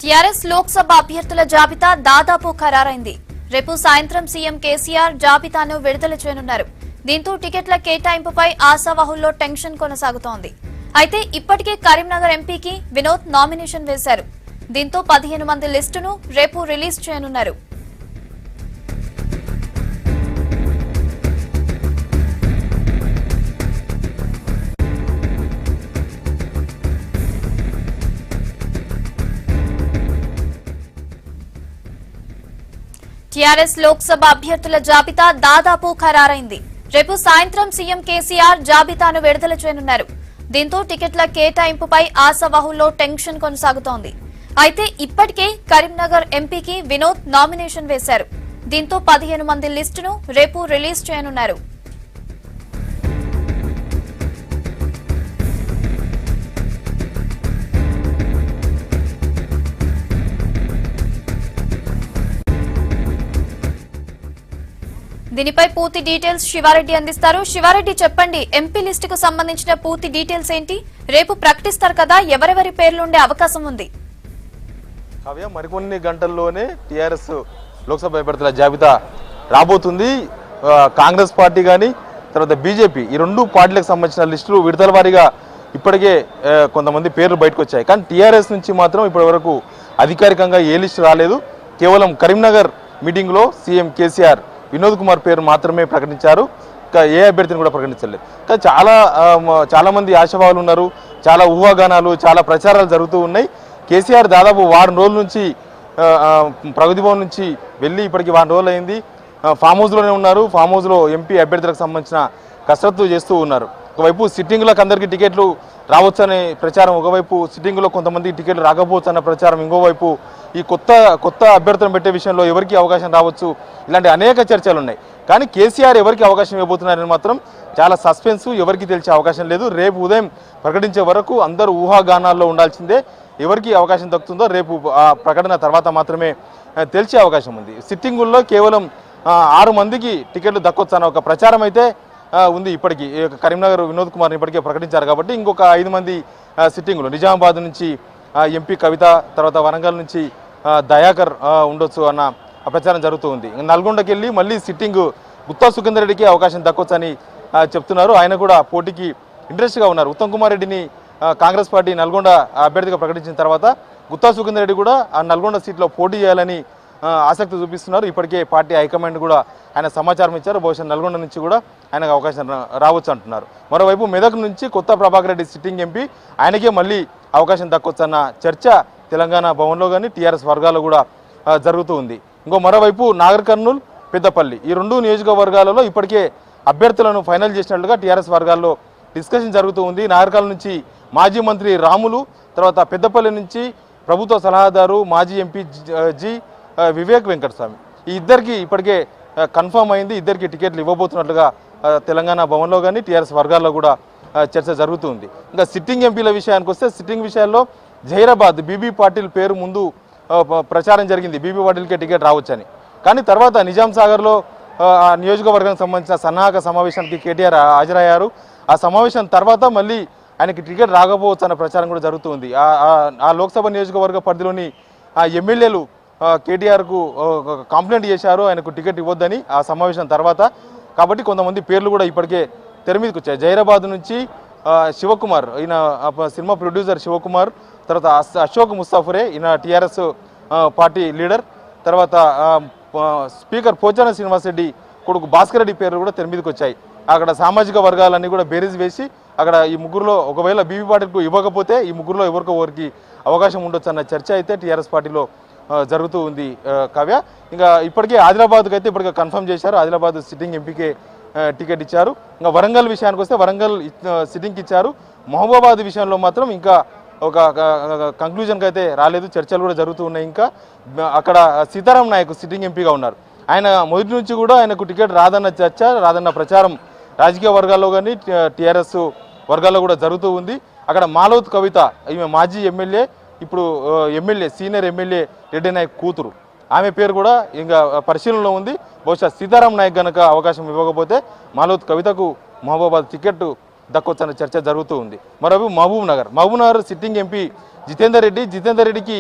TRS Lok Sabha అభ్యర్థుల జాబితా దాదాపు ఖరారైంది. రేపు సాయంత్రం సీఎం కేసీఆర్ జాబితాను విడుదల చేయనున్నారు. దీంతో టికెట్ల కేటాయింపుపై ఆశావాహుల్లో టెన్షన్ కొనసాగుతోంది. అయితే ఇప్పటికే కరీంనగర్ ఎంపీకి వినోద్ నామినేషన్ వేశారు. దీంతో 15 మంది లిస్టును రేపు రిలీజ్ చేయనున్నారు. టీఆర్ఎస్ లోక్సభ అభ్యర్థుల జాబితా దాదాపు ఖరారైంది. రేపు సాయంత్రం సీఎం కేసీఆర్ జాబితాను విడుదల చేయనున్నారు. దీంతో టికెట్ల కేటాయింపుపై ఆశావాహుల్లో టెన్షన్ కొనసాగుతోంది. అయితే ఇప్పటికే కరీంనగర్ ఎంపీకి వినోద్ నామినేషన్ వేశారు. దీంతో 15 మంది లిస్టును రేపు రిలీజ్ చేయనున్నారు. దీనిపై పూర్తి డీటెయిల్స్ శివారెడ్డి అందిస్తారు. శివారెడ్డి చెప్పండి, ఎంపీ లిస్టుకు సంబంధించిన పూర్తి డీటెయిల్స్ ఏంటి? రేపు ప్రకటిస్తారు కదా, ఎవరెవరి పేర్లుండే అవకాశం ఉంది? కావ్య, మరికొన్ని గంటల్లోనే టీఆర్ఎస్ లోక్సభ అభ్యర్థుల జాబితా రాబోతుంది. కాంగ్రెస్ పార్టీ కానీ తర్వాత బీజేపీ ఈ రెండు పార్టీలకు సంబంధించిన లిస్టులు విడతల వారీగా ఇప్పటికే కొంతమంది పేర్లు బయటకు వచ్చాయి. కానీ టీఆర్ఎస్ నుంచి మాత్రం ఇప్పటి వరకు అధికారికంగా ఏ లిస్టు రాలేదు. కేవలం కరీంనగర్ మీటింగ్లో సీఎం కేసీఆర్ వినోద్ కుమార్ పేరు మాత్రమే ప్రకటించారు. ఇంకా ఏ అభ్యర్థిని కూడా ప్రకటించలేదు. కానీ చాలా మంది ఆశావాహులు ఉన్నారు. చాలా ఊహాగానాలు, చాలా ప్రచారాలు జరుగుతూ ఉన్నాయి. కేసీఆర్ దాదాపు వారం రోజుల నుంచి ప్రగతి భవన్ నుంచి వెళ్ళి ఇప్పటికి వారం రోజులు అయింది. ఫామ్ హౌస్లోనే ఉన్నారు. ఫామ్ హౌస్లో ఎంపీ అభ్యర్థులకు సంబంధించిన కసరత్తు చేస్తూ ఉన్నారు. ఒకవైపు సిట్టింగ్లకు అందరికీ టికెట్లు రావచ్చనే ప్రచారం, ఒకవైపు సిట్టింగ్లో కొంతమందికి టికెట్లు రాకపోవచ్చు అన్న ప్రచారం, ఇంకోవైపు ఈ కొత్త అభ్యర్థులను పెట్టే విషయంలో ఎవరికి అవకాశం రావచ్చు, ఇలాంటి అనేక చర్చలు ఉన్నాయి. కానీ కేసీఆర్ ఎవరికి అవకాశం ఇవ్వబోతున్నారని మాత్రం చాలా సస్పెన్స్, ఎవరికి తెలిసే అవకాశం లేదు. రేపు ఉదయం ప్రకటించే వరకు అందరూ ఊహాగానాల్లో ఉండాల్సిందే. ఎవరికి అవకాశం దక్కుతుందో రేపు ప్రకటన తర్వాత మాత్రమే తెలిసే అవకాశం ఉంది. సిట్టింగుల్లో కేవలం 6 మందికి టికెట్లు దక్కొచ్చు అన్న ఒక ప్రచారం అయితే ఉంది. ఇప్పటికీ కరీంనగర్ వినోద్ కుమార్ని ఇప్పటికే ప్రకటించారు కాబట్టి ఇంకొక 5 మంది సిట్టింగులు, నిజామాబాద్ నుంచి ఎంపీ కవిత, తర్వాత వరంగల్ నుంచి దయాకర్ ఉండొచ్చు అన్న ప్రచారం జరుగుతూ ఉంది. నల్గొండకి వెళ్ళి మళ్ళీ సిట్టింగ్ గుత్తా సుఖేందర్ రెడ్డికి అవకాశం దక్కొచ్చని చెప్తున్నారు. ఆయన కూడా పోటీకి ఇంట్రెస్ట్గా ఉన్నారు. ఉత్తమ్ కుమార్ రెడ్డిని కాంగ్రెస్ పార్టీ నల్గొండ అభ్యర్థిగా ప్రకటించిన తర్వాత గుత్తా సుఖేందర్ రెడ్డి కూడా ఆ నల్గొండ సీట్లో పోటీ చేయాలని ఆసక్తి చూపిస్తున్నారు. ఇప్పటికే పార్టీ హైకమాండ్ కూడా ఆయన సమాచారం ఇచ్చారు. బహుశా నల్గొండ నుంచి కూడా ఆయనకు అవకాశం రావచ్చు అంటున్నారు. మరోవైపు మెదక్ నుంచి కొత్త ప్రభాకర్ రెడ్డి సిట్టింగ్ ఎంపీ, ఆయనకే మళ్ళీ అవకాశం దక్కొచ్చు అన్న చర్చ తెలంగాణ భవన్లో కానీ టీఆర్ఎస్ వర్గాల్లో కూడా జరుగుతూ ఉంది. మరోవైపు నాగర్ కర్నూల్, పెద్దపల్లి ఈ 2 నియోజకవర్గాలలో ఇప్పటికే అభ్యర్థులను ఫైనల్ చేసినట్లుగా టీఆర్ఎస్ వర్గాల్లో డిస్కషన్ జరుగుతూ ఉంది. నాగర్ కర్నూల్ నుంచి మాజీ మంత్రి రాములు, తర్వాత పెద్దపల్లి నుంచి ప్రభుత్వ సలహాదారు మాజీ ఎంపీ వివేక్ వెంకటస్వామి, ఈ ఇద్దరికి ఇప్పటికే కన్ఫర్మ్ అయింది. ఇద్దరికి టికెట్లు ఇవ్వబోతున్నట్లుగా తెలంగాణ భవన్లో కానీ టీఆర్ఎస్ వర్గాల్లో కూడా చర్చ జరుగుతుంది. ఇంకా సిట్టింగ్ ఎంపీల విషయానికి వస్తే, సిట్టింగ్ విషయాల్లో జహీరాబాద్ బీబీ పాటిల్ పేరు ముందు ప్రచారం జరిగింది, బీబీ పాటిల్కే టికెట్ రావచ్చని. కానీ తర్వాత నిజాం సాగర్లో నియోజకవర్గానికి సంబంధించిన సన్నాహక సమావేశానికి కేటీఆర్ హాజరయ్యారు. ఆ సమావేశం తర్వాత మళ్ళీ ఆయనకి టికెట్ రాకపోవచ్చు అన్న ప్రచారం కూడా జరుగుతుంది. ఆ లోక్సభ నియోజకవర్గ పరిధిలోని ఎమ్మెల్యేలు కేటీఆర్కు కంప్లైంట్ చేశారు ఆయనకు టికెట్ ఇవ్వద్దని ఆ సమావేశం తర్వాత. కాబట్టి కొంతమంది పేర్లు కూడా ఇప్పటికే తెర మీదకి వచ్చాయి. జహీరాబాద్ నుంచి శివకుమార్, ఈయన సినిమా ప్రొడ్యూసర్ శివకుమార్, తర్వాత అశోక్ ముస్తాఫరే, ఈయన టీఆర్ఎస్ పార్టీ లీడర్, తర్వాత స్పీకర్ పోచాన శ్రీనివాసరెడ్డి కొడుకు భాస్కర్ రెడ్డి పేర్లు కూడా తెర మీదకి వచ్చాయి. అక్కడ సామాజిక వర్గాలన్నీ కూడా బేరీజ్ వేసి అక్కడ ఈ ముగ్గురులో ఒకవేళ బీబీ పాటిల్కు ఇవ్వకపోతే ఈ ముగ్గురులో ఎవరికి అవకాశం ఉండొచ్చు అన్న చర్చ అయితే టీఆర్ఎస్ పార్టీలో జరుగుతూ ఉంది. కావ్య, ఇంకా ఇప్పటికే ఆదిలాబాద్కి అయితే ఇప్పటికే కన్ఫర్మ్ చేశారు. ఆదిలాబాద్ సిట్టింగ్ ఎంపీకే టికెట్ ఇచ్చారు. ఇంకా వరంగల్ విషయానికి వస్తే వరంగల్ సిట్టింగ్కి ఇచ్చారు. మహబూబాబాద్ విషయంలో మాత్రం ఇంకా ఒక కంక్లూజన్కి అయితే రాలేదు. చర్చలు కూడా జరుగుతూ ఉన్నాయి. ఇంకా అక్కడ సీతారాం నాయక్ సిట్టింగ్ ఎంపీగా ఉన్నారు. ఆయన మొదటి నుంచి కూడా ఆయనకు టికెట్ రాదన్న చర్చ, రాదన్న ప్రచారం రాజకీయ వర్గాల్లో కానీ టీఆర్ఎస్ వర్గాల్లో కూడా జరుగుతూ ఉంది. అక్కడ మాలవత్ కవిత, ఈమె మాజీ ఎమ్మెల్యే, ఇప్పుడు MLA, senior MLA Reddy Naik కూతురు, ఆమె పేరు కూడా ఇంకా పరిశీలనలో ఉంది. బహుశా సీతారాం నాయక్ గనక అవకాశం ఇవ్వకపోతే మాలవత్ కవితకు మహబూబాబాద్ టికెట్ దక్కొచ్చన్న చర్చ జరుగుతూ ఉంది. మరోవైపు మహబూబ్ నగర్ సిట్టింగ్ ఎంపీ జితేందర్ రెడ్డికి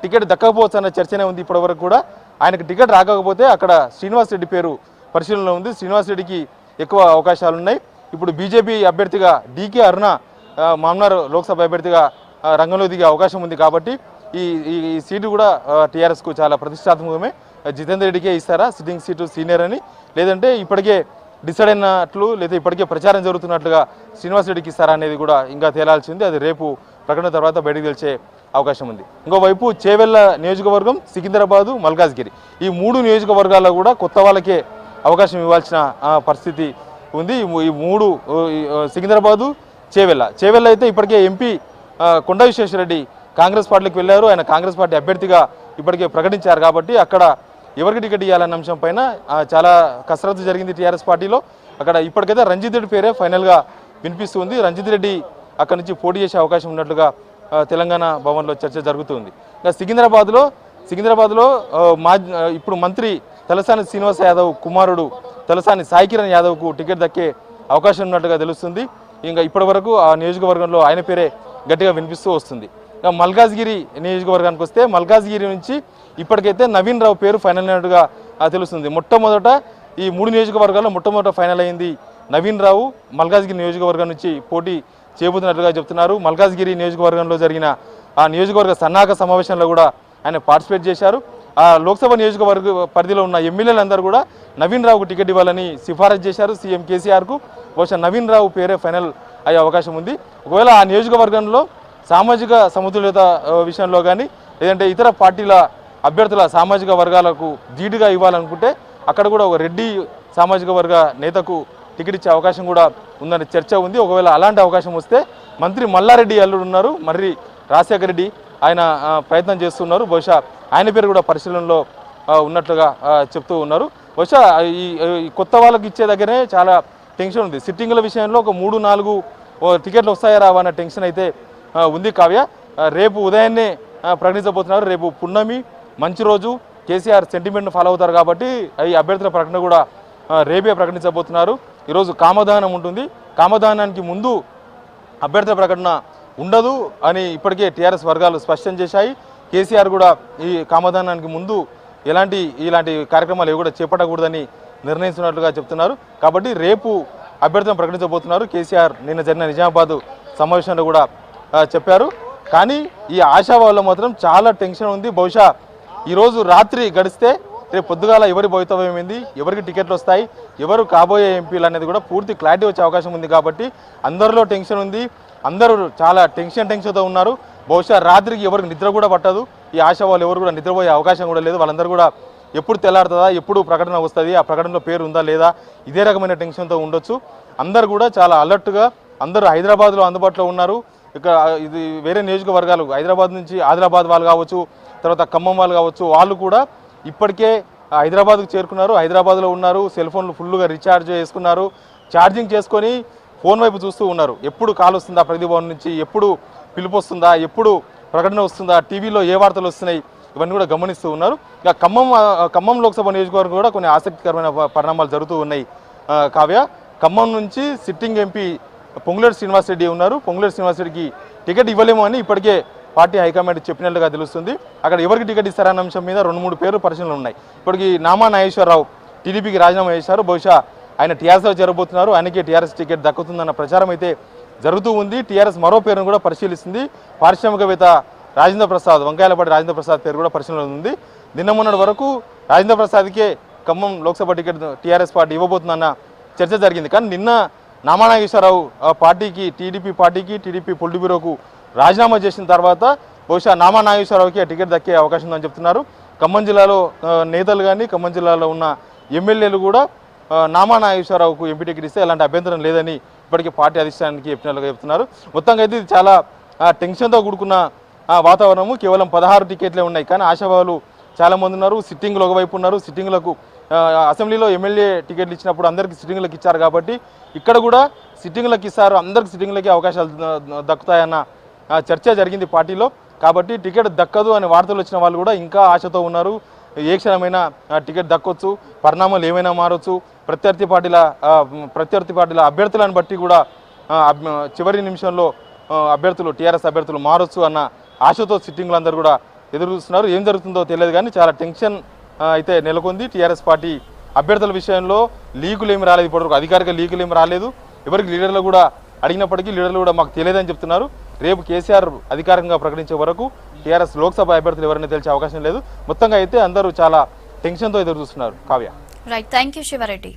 టికెట్ దక్కకపోవచ్చు అన్న చర్చనే ఉంది ఇప్పటివరకు కూడా. ఆయనకు టికెట్ రాకపోతే అక్కడ శ్రీనివాస్ రెడ్డి పేరు పరిశీలనలో ఉంది. శ్రీనివాస్ రెడ్డికి ఎక్కువ అవకాశాలు ఉన్నాయి. ఇప్పుడు బీజేపీ అభ్యర్థిగా డీకే అరుణ మామ్నార్ లోక్సభ అభ్యర్థిగా రంగంలో దిగే అవకాశం ఉంది. కాబట్టి ఈ ఈ సీటు కూడా టీఆర్ఎస్కు చాలా ప్రతిష్టాత్మకమే. జితేందర్ రెడ్డికే ఇస్తారా సిట్టింగ్ సీటు సీనియర్ అని, లేదంటే ఇప్పటికే డిసైడ్ అయినట్లు లేదా ఇప్పటికే ప్రచారం జరుగుతున్నట్లుగా శ్రీనివాస్ రెడ్డికి ఇస్తారా అనేది కూడా ఇంకా తేలాల్సింది. అది రేపు ప్రకటన తర్వాత బయటకు తెలిసే అవకాశం ఉంది. ఇంకోవైపు చేవెళ్ల నియోజకవర్గం, సికింద్రాబాదు, మల్కాజ్గిరి ఈ 3 నియోజకవర్గాల్లో కూడా కొత్త వాళ్ళకే అవకాశం ఇవ్వాల్సిన పరిస్థితి ఉంది. ఈ 3 సికింద్రాబాదు, చేవెళ్ల అయితే ఇప్పటికే ఎంపీ కొండ విశ్వేశ్వరరెడ్డి కాంగ్రెస్ పార్టీకి వెళ్ళారు. ఆయన కాంగ్రెస్ పార్టీ అభ్యర్థిగా ఇప్పటికే ప్రకటించారు. కాబట్టి అక్కడ ఎవరికి టికెట్ ఇవ్వాలన్న అంశం పైన చాలా కసరత్తు జరిగింది టీఆర్ఎస్ పార్టీలో. అక్కడ ఇప్పటికైతే రంజిత్ రెడ్డి పేరే ఫైనల్గా వినిపిస్తుంది. రంజిత్ రెడ్డి అక్కడి నుంచి పోటీ చేసే అవకాశం ఉన్నట్లుగా తెలంగాణ భవన్లో చర్చ జరుగుతుంది. ఇంకా సికింద్రాబాద్లో ఇప్పుడు మంత్రి తలసాని శ్రీనివాస్ యాదవ్ కుమారుడు తలసాని సాయి కిరణ్ యాదవ్కు టికెట్ దక్కే అవకాశం ఉన్నట్టుగా తెలుస్తుంది. ఇంకా ఇప్పటి వరకు ఆ నియోజకవర్గంలో ఆయన పేరే గట్టిగా వినిపిస్తూ వస్తుంది. ఇంకా మల్కాజ్గిరి నియోజకవర్గానికి వస్తే మల్కాజ్గిరి నుంచి ఇప్పటికైతే నవీన్ రావు పేరు ఫైనల్ అయినట్టుగా తెలుస్తుంది. మొట్టమొదట ఈ 3 నియోజకవర్గాల్లో మొట్టమొదట ఫైనల్ అయింది నవీన్ రావు. మల్కాజ్గిరి నియోజకవర్గం నుంచి పోటీ చేయబోతున్నట్లుగా చెప్తున్నారు. మల్కాజ్గిరి నియోజకవర్గంలో జరిగిన ఆ నియోజకవర్గ సన్నాహక సమావేశంలో కూడా ఆయన పార్టిసిపేట్ చేశారు. ఆ లోక్సభ నియోజకవర్గ పరిధిలో ఉన్న ఎమ్మెల్యేలందరూ కూడా నవీన్ రావుకు టికెట్ ఇవ్వాలని సిఫారసు చేశారు సీఎం కేసీఆర్కు. బహుశా నవీన్ రావు పేరే ఫైనల్ అయ్యే అవకాశం ఉంది. ఒకవేళ ఆ నియోజకవర్గంలో సామాజిక సమతుల్యత విషయంలో కానీ లేదంటే ఇతర పార్టీల అభ్యర్థుల సామాజిక వర్గాలకు ధీటుగా ఇవ్వాలనుకుంటే అక్కడ కూడా ఒక రెడ్డి సామాజిక వర్గ నేతకు టికెట్ ఇచ్చే అవకాశం కూడా ఉందని చర్చ ఉంది. ఒకవేళ అలాంటి అవకాశం వస్తే మంత్రి మల్లారెడ్డి అల్లుడు ఉన్నారు, మర్రి రాజశేఖర రెడ్డి, ఆయన ప్రయత్నం చేస్తున్నారు. బహుశా ఆయన పేరు కూడా పరిశీలనలో ఉన్నట్లుగా చెప్తూ ఉన్నారు. బహుశా ఈ కొత్త వాళ్ళకి ఇచ్చే దగ్గరే చాలా టెన్షన్ ఉంది. సిట్టింగుల విషయంలో ఒక 3-4 టికెట్లు వస్తాయా రావా అన్న టెన్షన్ అయితే ఉంది. కావ్య రేపు ఉదయాన్నే ప్రకటించబోతున్నారు. రేపు పున్నమి మంచి రోజు, కేసీఆర్ సెంటిమెంట్ను ఫాలో అవుతారు కాబట్టి ఈ అభ్యర్థుల ప్రకటన కూడా రేపే ప్రకటించబోతున్నారు. ఈరోజు కామదహనం ఉంటుంది. కామదహనానికి ముందు అభ్యర్థుల ప్రకటన ఉండదు అని ఇప్పటికే టీఆర్ఎస్ వర్గాలు స్పష్టం చేశాయి. కేసీఆర్ కూడా ఈ కామదహనానికి ముందు ఇలాంటి కార్యక్రమాలు కూడా చేపట్టకూడదని నిర్ణయిస్తున్నట్లుగా చెప్తున్నారు. కాబట్టి రేపు అభ్యర్థులను ప్రకటించబోతున్నారు. కేసీఆర్ నిన్న జరిగిన నిజామాబాద్ సమావేశంలో కూడా చెప్పారు. కానీ ఈ ఆశావాహుల్లో మాత్రం చాలా టెన్షన్ ఉంది. బహుశా ఈరోజు రాత్రి గడిస్తే రేపు పొద్దుగాల ఎవరి భవితవ్యం ఏంది, ఎవరికి టికెట్లు వస్తాయి, ఎవరు కాబోయే ఎంపీలు అనేది కూడా పూర్తి క్లారిటీ వచ్చే అవకాశం ఉంది. కాబట్టి అందరిలో టెన్షన్ ఉంది. అందరూ చాలా టెన్షన్తో ఉన్నారు. బహుశా రాత్రికి ఎవరికి నిద్ర కూడా పట్టదు. ఈ ఆశావాహులు ఎవరు కూడా నిద్రపోయే అవకాశం కూడా లేదు. వాళ్ళందరూ కూడా ఎప్పుడు తెల్లారుతుందా, ఎప్పుడు ప్రకటన వస్తుంది, ఆ ప్రకటనలో పేరు ఉందా లేదా, ఇదే రకమైన టెన్షన్తో ఉండొచ్చు. అందరు కూడా చాలా అలర్ట్గా అందరూ హైదరాబాద్లో అందుబాటులో ఉన్నారు. ఇక్కడ ఇది వేరే నియోజకవర్గాలు హైదరాబాద్ నుంచి ఆదిలాబాద్ వాళ్ళు కావచ్చు, తర్వాత ఖమ్మం వాళ్ళు కావచ్చు, వాళ్ళు కూడా ఇప్పటికే హైదరాబాద్కు చేరుకున్నారు. హైదరాబాద్లో ఉన్నారు. సెల్ ఫోన్లు ఫుల్గా రీఛార్జ్ చేసుకున్నారు. ఛార్జింగ్ చేసుకొని ఫోన్ వైపు చూస్తూ ఉన్నారు. ఎప్పుడు కాల్ వస్తుందా ప్రగతి భవన్ నుంచి, ఎప్పుడు పిలుపు వస్తుందా, ఎప్పుడు ప్రకటన వస్తుందా, టీవీలో ఏ వార్తలు వస్తున్నాయి, ఇవన్నీ కూడా గమనిస్తూ ఉన్నారు. ఇక ఖమ్మం లోక్సభ నియోజకవర్గం కూడా కొన్ని ఆసక్తికరమైన పరిణామాలు జరుగుతూ ఉన్నాయి. కావ్య, ఖమ్మం నుంచి సిట్టింగ్ ఎంపీ పొంగులేటి శ్రీనివాసరెడ్డి ఉన్నారు. పొంగులేటి శ్రీనివాసరెడ్డికి టికెట్ ఇవ్వలేము అని ఇప్పటికే పార్టీ హైకమాండ్ చెప్పినట్లుగా తెలుస్తుంది. అక్కడ ఎవరికి టికెట్ ఇస్తారన్న అంశం మీద 2-3 పేర్లు పరిశీలనలు ఉన్నాయి. ఇప్పటికి నామా నాగేశ్వరరావు టీడీపీకి రాజీనామా చేశారు. బహుశా ఆయన టీఆర్ఎస్లో చేరబోతున్నారు. ఆయనకే టీఆర్ఎస్ టికెట్ దక్కుతుందన్న ప్రచారం అయితే జరుగుతూ ఉంది. టీఆర్ఎస్ మరో పేరును కూడా పరిశీలిస్తుంది. పారిశ్రామికవేత్త రాజేంద్ర ప్రసాద్, వంకాయలపాటి రాజేంద్ర ప్రసాద్ పేరు కూడా పరిశీలనలో ఉంది. నిన్న మొన్నటి వరకు రాజేంద్ర ప్రసాద్కే Khammam Lok Sabha ticket TRS party ఇవ్వబోతుందన్న చర్చ జరిగింది. కానీ నిన్న నామా నాగేశ్వరరావు పార్టీకి, టీడీపీ పొలిట్ బ్యూరోకు రాజీనామా చేసిన తర్వాత బహుశా నామా నాగేశ్వరరావుకి టికెట్ దక్కే అవకాశం ఉందని చెప్తున్నారు. ఖమ్మం జిల్లాలో నేతలు కానీ ఖమ్మం జిల్లాలో ఉన్న ఎమ్మెల్యేలు కూడా నామా నాగేశ్వరరావుకు ఎంపీ టికెట్ ఇస్తే ఎలాంటి అభ్యంతరం లేదని ఇప్పటికీ పార్టీ అధిష్టానానికి చెప్పినట్లుగా చెప్తున్నారు. మొత్తంగా అయితే ఇది చాలా టెన్షన్తో కూడుకున్న వాతావరణము. కేవలం 16 టికెట్లే ఉన్నాయి. కానీ ఆశావాహులు చాలామంది ఉన్నారు. సిట్టింగ్లు ఒకవైపు ఉన్నారు. సిట్టింగ్లకు అసెంబ్లీలో ఎమ్మెల్యే టికెట్లు ఇచ్చినప్పుడు అందరికీ సిట్టింగ్లకు ఇచ్చారు. కాబట్టి ఇక్కడ కూడా సిట్టింగ్లకు ఇస్తారు, అందరికి సిట్టింగ్లకి అవకాశాలు దక్కుతాయన్న చర్చ జరిగింది పార్టీలో. కాబట్టి టికెట్ దక్కదు అనే వార్తలు వచ్చిన వాళ్ళు కూడా ఇంకా ఆశతో ఉన్నారు. ఏ క్షణమైనా టికెట్ దక్కొచ్చు, పరిణామాలు ఏమైనా మారొచ్చు. ప్రత్యర్థి పార్టీల అభ్యర్థులను బట్టి కూడా చివరి నిమిషంలో టీఆర్ఎస్ అభ్యర్థులు మారొచ్చు అన్న ఆశతో సిట్టింగ్లు అందరూ కూడా ఎదురు చూస్తున్నారు. ఏం జరుగుతుందో తెలియదు కానీ చాలా టెన్షన్ అయితే నెలకొంది. టీఆర్ఎస్ పార్టీ అభ్యర్థుల విషయంలో లీకులు ఏమి రాలేదు, ఇప్పటివరకు అధికారిక లీకులు ఏమి రాలేదు. ఎవరికి లీడర్లు కూడా అడిగినప్పటికీ లీడర్లు కూడా మాకు తెలియదని చెప్తున్నారు. రేపు కేసీఆర్ అధికారికంగా ప్రకటించే వరకు టీఆర్ఎస్ లోక్సభ అభ్యర్థులు ఎవరైనా తెలిసే అవకాశం లేదు. మొత్తంగా అయితే అందరూ చాలా టెన్షన్తో ఎదురు చూస్తున్నారు. Kavya. Right, thank you Sivareddy.